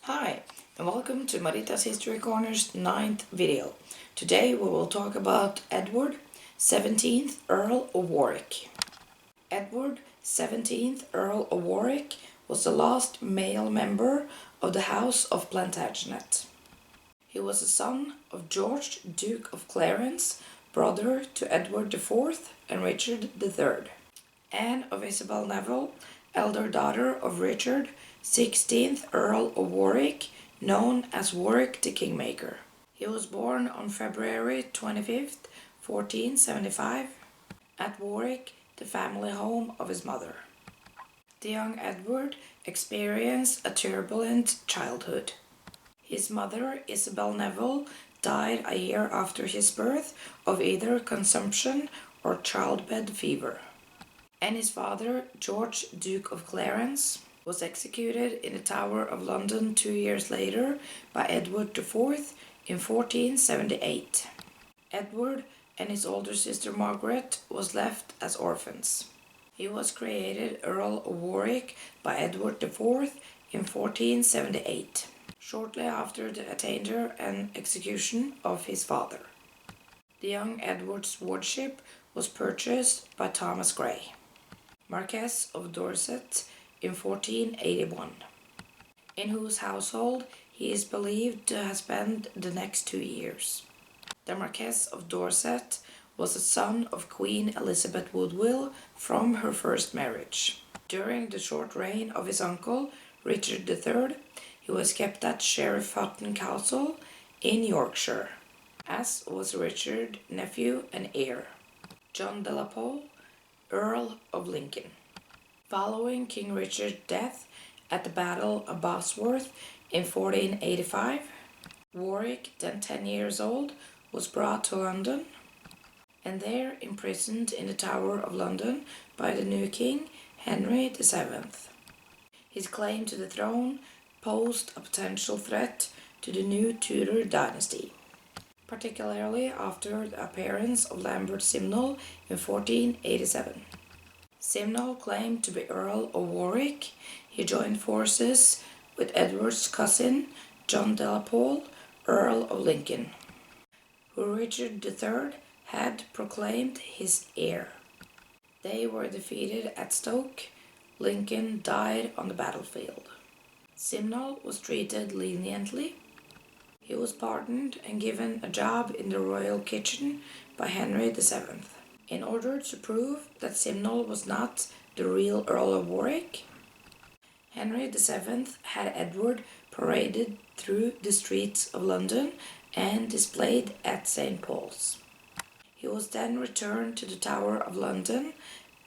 Hi, and welcome to Marita's History Corner's 9th video. Today we will talk about Edward, 17th Earl of Warwick. Edward, 17th Earl of Warwick, was the last male member of the House of Plantagenet. He was the son of George, Duke of Clarence, brother to Edward IV and Richard III, and of Isabel Neville, elder daughter of Richard, 16th Earl of Warwick, known as Warwick the Kingmaker. He was born on February 25th, 1475, at Warwick, the family home of his mother. The young Edward experienced a turbulent childhood. His mother, Isabel Neville, died a year after his birth of either consumption or childbed fever. And his father, George, Duke of Clarence, was executed in the Tower of London 2 years later by Edward IV in 1478. Edward and his older sister Margaret was left as orphans. He was created Earl of Warwick by Edward IV in 1478, shortly after the attainder and execution of his father. The young Edward's wardship was purchased by Thomas Grey, Marquess of Dorset, in 1481, in whose household he is believed to have spent the next 2 years. The Marquess of Dorset was the son of Queen Elizabeth Woodville from her first marriage. During the short reign of his uncle, Richard III, he was kept at Sheriff Hutton Castle in Yorkshire, as was Richard's nephew and heir, John de la Pole, Earl of Lincoln. Following King Richard's death at the Battle of Bosworth in 1485, Warwick, then 10 years old, was brought to London and there imprisoned in the Tower of London by the new king, Henry VII. His claim to the throne posed a potential threat to the new Tudor dynasty, particularly after the appearance of Lambert Simnel in 1487. Simnel claimed to be Earl of Warwick. He joined forces with Edward's cousin, John de la Pole, Earl of Lincoln, who Richard III had proclaimed his heir. They were defeated at Stoke. Lincoln died on the battlefield. Simnel was treated leniently. He was pardoned and given a job in the royal kitchen by Henry VII. In order to prove that Simnel was not the real Earl of Warwick, Henry VII had Edward paraded through the streets of London and displayed at St. Paul's. He was then returned to the Tower of London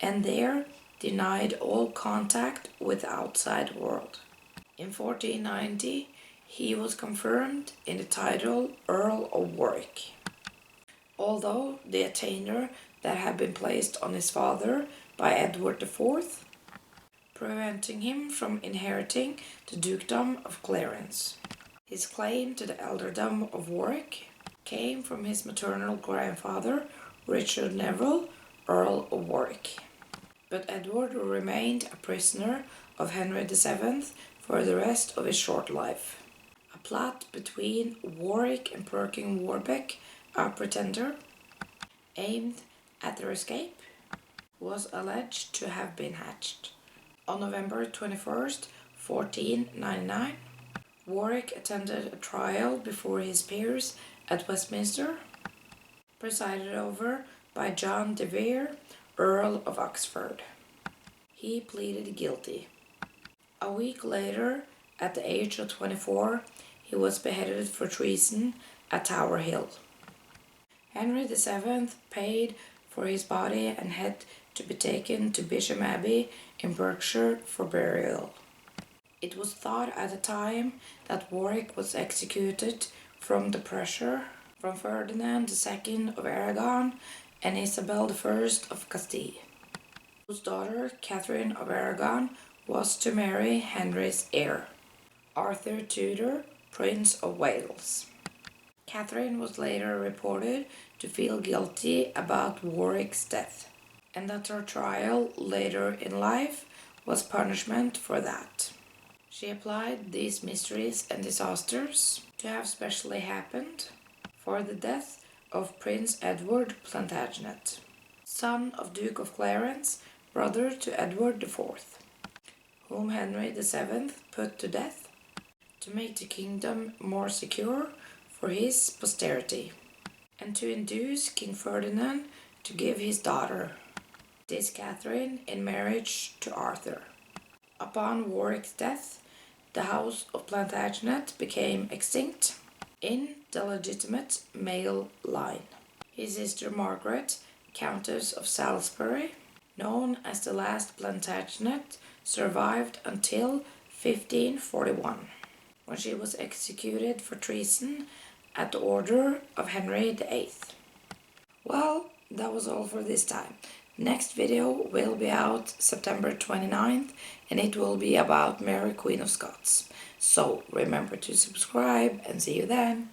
and there denied all contact with the outside world. In 1490, he was confirmed in the title Earl of Warwick, although the attainder that had been placed on his father by Edward IV, preventing him from inheriting the dukedom of Clarence. His claim to the earldom of Warwick came from his maternal grandfather, Richard Neville, Earl of Warwick. But Edward remained a prisoner of Henry VII for the rest of his short life. A plot between Warwick and Perkin Warbeck, a pretender, aimed at their escape, was alleged to have been hatched. On November 21st, 1499, Warwick attended a trial before his peers at Westminster, presided over by John de Vere, Earl of Oxford. He pleaded guilty. A week later, at the age of 24, he was beheaded for treason at Tower Hill. Henry VII paid for his body and had to be taken to Bisham Abbey in Berkshire for burial. It was thought at the time that Warwick was executed from the pressure from Ferdinand II of Aragon and Isabel I of Castile, whose daughter, Catherine of Aragon, was to marry Henry's heir, Arthur Tudor, Prince of Wales. Catherine was later reported to feel guilty about Warwick's death, and that her trial later in life was punishment for that. She applied these mysteries and disasters to have specially happened for the death of Prince Edward Plantagenet, son of Duke of Clarence, brother to Edward IV, whom Henry VII put to death to make the kingdom more secure for his posterity, and to induce King Ferdinand to give his daughter, this Catherine, in marriage to Arthur. Upon Warwick's death, the House of Plantagenet became extinct in the legitimate male line. His sister Margaret, Countess of Salisbury, known as the last Plantagenet, survived until 1541, when she was executed for treason at the order of Henry VIII. Well, that was all for this time. Next video will be out September 29th, and it will be about Mary, Queen of Scots. So remember to subscribe and see you then.